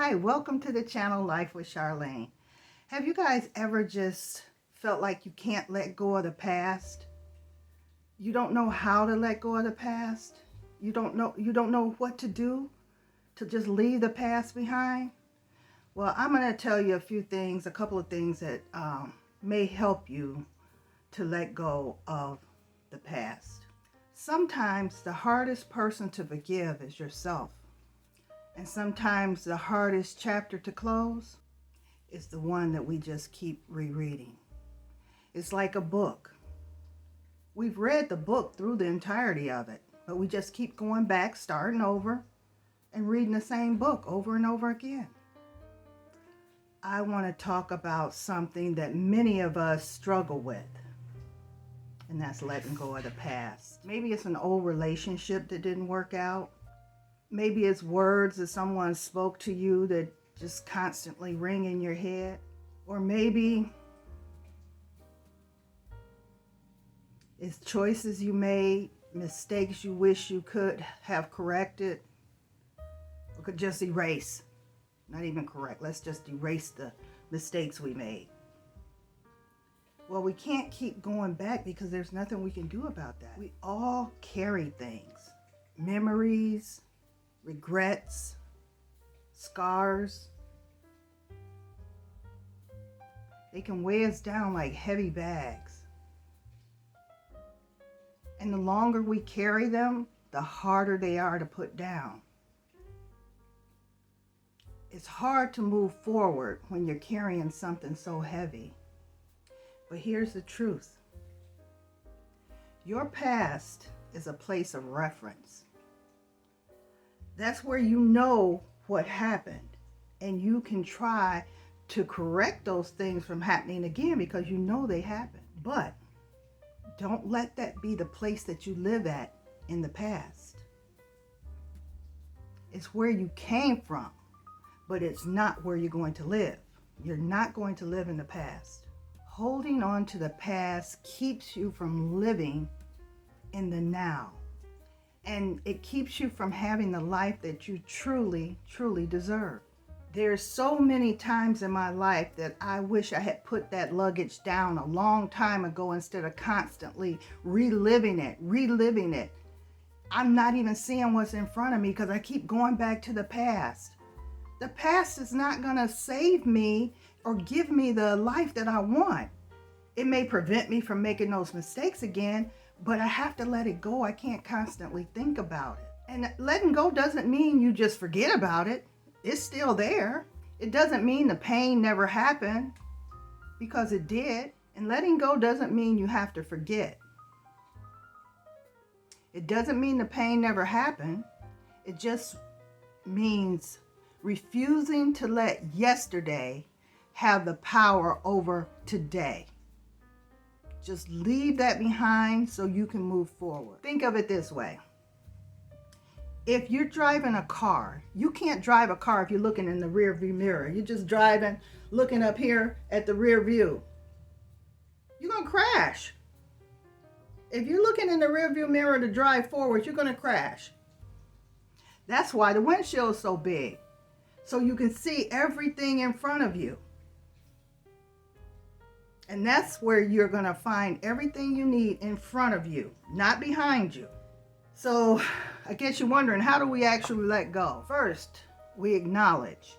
Hi, welcome to the channel Life with Charlene. Have you guys ever just felt like you can't let go of the past? You don't know how to let go of the past? You don't know what to do to just leave the past behind? Well, I'm going to tell you a couple of things that may help you to let go of the past. Sometimes the hardest person to forgive is yourself. And sometimes the hardest chapter to close is the one that we just keep rereading. It's like a book. We've read the book through the entirety of it, but we just keep going back, starting over, and reading the same book over and over again. I want to talk about something that many of us struggle with, and that's letting go of the past. Maybe it's an old relationship that didn't work out. Maybe it's words that someone spoke to you that just constantly ring in your head. Or maybe it's choices you made, mistakes you wish you could have corrected, or could just erase. Not even correct. Let's just erase the mistakes we made. Well, we can't keep going back because there's nothing we can do about that. We all carry things, memories, regrets, scars. They can weigh us down like heavy bags. And the longer we carry them, the harder they are to put down. It's hard to move forward when you're carrying something so heavy. But here's the truth. Your past is a place of reference. That's where you know what happened, and you can try to correct those things from happening again because you know they happened. But don't let that be the place that you live at in the past. It's where you came from, but it's not where you're going to live. You're not going to live in the past. Holding on to the past keeps you from living in the now. And it keeps you from having the life that you truly, truly deserve. There's so many times in my life that I wish I had put that luggage down a long time ago instead of constantly reliving it. I'm not even seeing what's in front of me because I keep going back to the past. The past is not going to save me or give me the life that I want. It may prevent me from making those mistakes again, but I have to let it go. I can't constantly think about it. And letting go doesn't mean you just forget about it. It's still there. It doesn't mean the pain never happened, because it did. And letting go doesn't mean you have to forget. It doesn't mean the pain never happened. It just means refusing to let yesterday have the power over today. Just leave that behind so you can move forward. Think of it this way. If you're driving a car, you can't drive a car if you're looking in the rear view mirror. You're just driving, looking up here at the rear view. You're going to crash. If you're looking in the rear view mirror to drive forward, you're going to crash. That's why the windshield is so big, so you can see everything in front of you. And that's where you're going to find everything you need in front of you, not behind you. So I guess you're wondering, how do we actually let go? First, we acknowledge.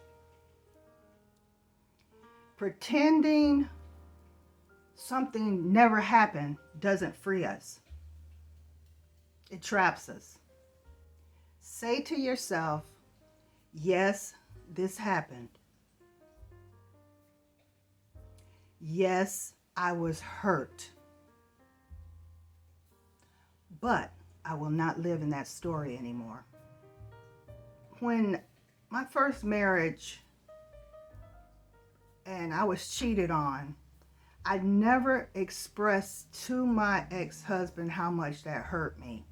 Pretending something never happened doesn't free us. It traps us. Say to yourself, yes, this happened. Yes, I was hurt, but I will not live in that story anymore. When my first marriage and I was cheated on, I never expressed to my ex-husband how much that hurt me,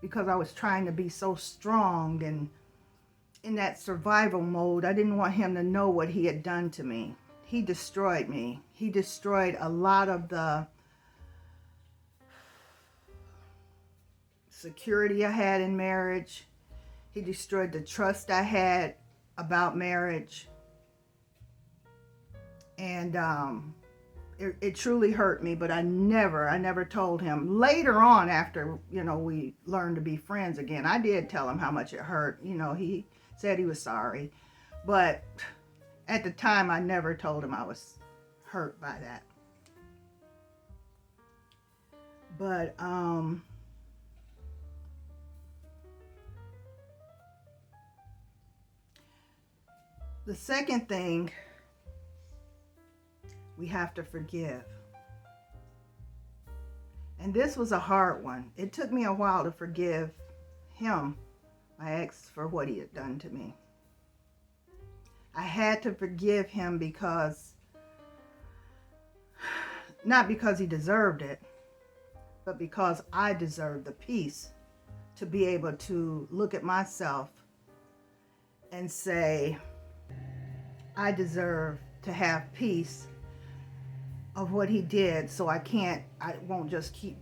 because I was trying to be so strong and in that survival mode. I didn't want him to know what he had done to me. He destroyed me. He destroyed a lot of the security I had in marriage. He destroyed the trust I had about marriage. And it truly hurt me, but I never told him. Later on, after, we learned to be friends again, I did tell him how much it hurt. He said he was sorry. But at the time, I never told him I was hurt by that. But the second thing, we have to forgive. And this was a hard one. It took me a while to forgive him, my ex, for what he had done to me. I had to forgive him not because he deserved it, but because I deserved the peace to be able to look at myself and say, I deserve to have peace of what he did, so I won't just keep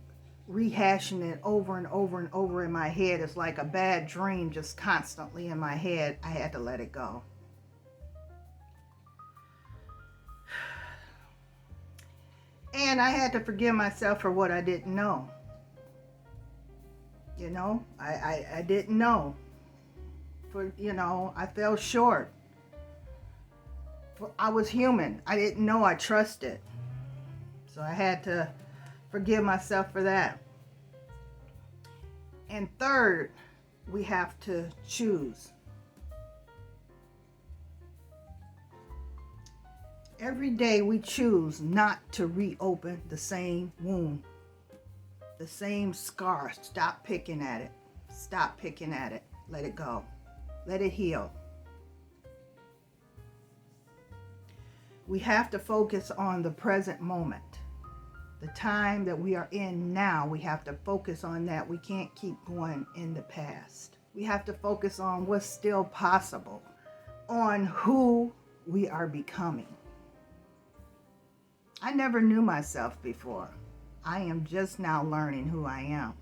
rehashing it over and over and over in my head. It's like a bad dream just constantly in my head. I had to let it go. And I had to forgive myself for what I didn't know. I didn't know. I fell short. I was human. I didn't know I trusted. So I had to forgive myself for that. And third, we have to choose. Every day we choose not to reopen the same wound, the same scar. Stop picking at it. Stop picking at it. Let it go. Let it heal. We have to focus on the present moment. The time that we are in now, we have to focus on that. We can't keep going in the past. We have to focus on what's still possible, on who we are becoming. I never knew myself before. I am just now learning who I am.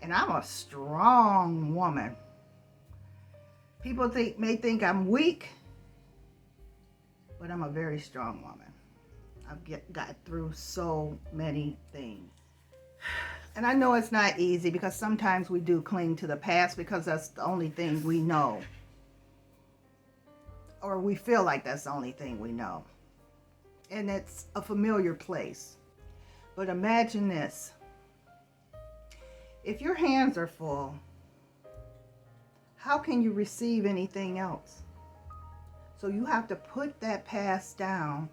And I'm a strong woman. People may think I'm weak, but I'm a very strong woman. I've got through so many things. And I know it's not easy, because sometimes we do cling to the past because that's the only thing we know. Or we feel like that's the only thing we know. And it's a familiar place. But imagine this. If your hands are full, how can you receive anything else? So you have to put that past down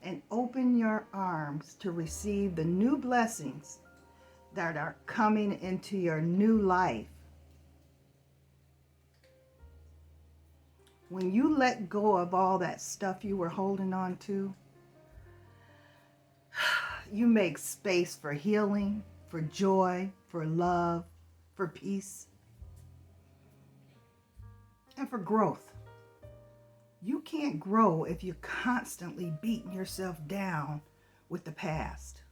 and open your arms to receive the new blessings that are coming into your new life. When you let go of all that stuff you were holding on to, you make space for healing, for joy, for love, for peace, and for growth. You can't grow if you're constantly beating yourself down with the past.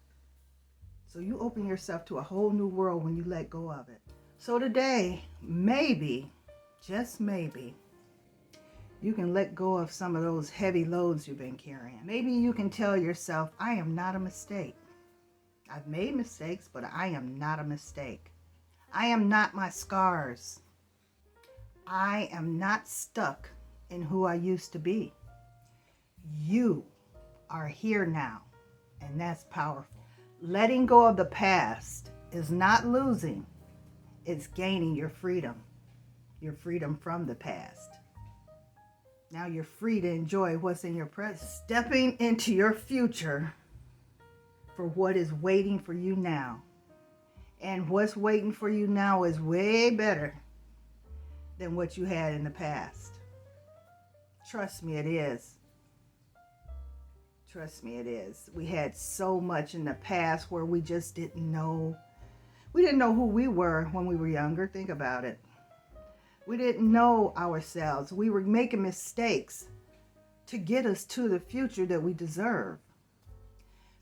So you open yourself to a whole new world when you let go of it. So today, maybe, just maybe, you can let go of some of those heavy loads you've been carrying. Maybe you can tell yourself, I am not a mistake. I've made mistakes, but I am not a mistake. I am not my scars. I am not stuck in who I used to be. You are here now, and that's powerful. Letting go of the past is not losing, it's gaining your freedom from the past. Now you're free to enjoy what's in your present, stepping into your future for what is waiting for you now. And what's waiting for you now is way better than what you had in the past. Trust me, it is. Trust me, it is. We had so much in the past where we just didn't know. We didn't know who we were when we were younger. Think about it. We didn't know ourselves. We were making mistakes to get us to the future that we deserve.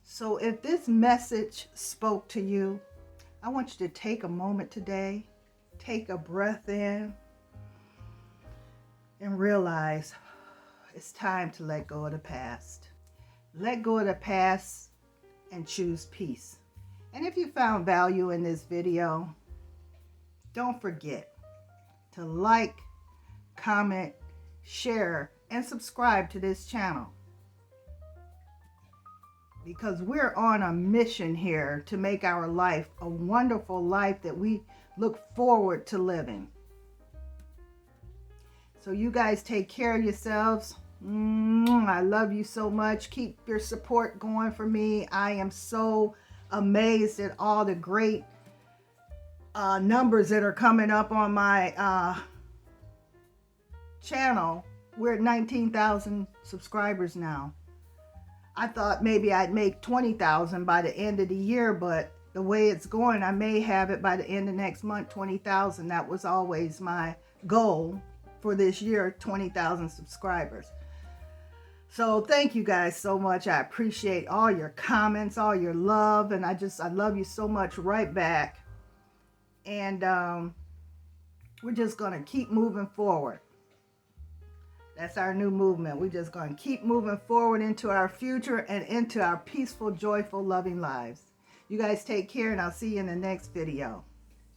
So if this message spoke to you, I want you to take a moment today, take a breath in, and realize it's time to let go of the past. Let go of the past and choose peace. And if you found value in this video, don't forget to like, comment, share, and subscribe to this channel. Because we're on a mission here to make our life a wonderful life that we look forward to living. So you guys take care of yourselves. I love you so much. Keep your support going for me. I am so amazed at all the great numbers that are coming up on my channel. We're at 19,000 subscribers now. I thought maybe I'd make 20,000 by the end of the year, but the way it's going, I may have it by the end of next month, 20,000. That was always my goal for this year, 20,000 subscribers. So thank you guys so much. I appreciate all your comments, all your love, and I love you so much right back. And we're just going to keep moving forward. That's our new movement. We're just going to keep moving forward into our future and into our peaceful, joyful, loving lives. You guys take care, and I'll see you in the next video.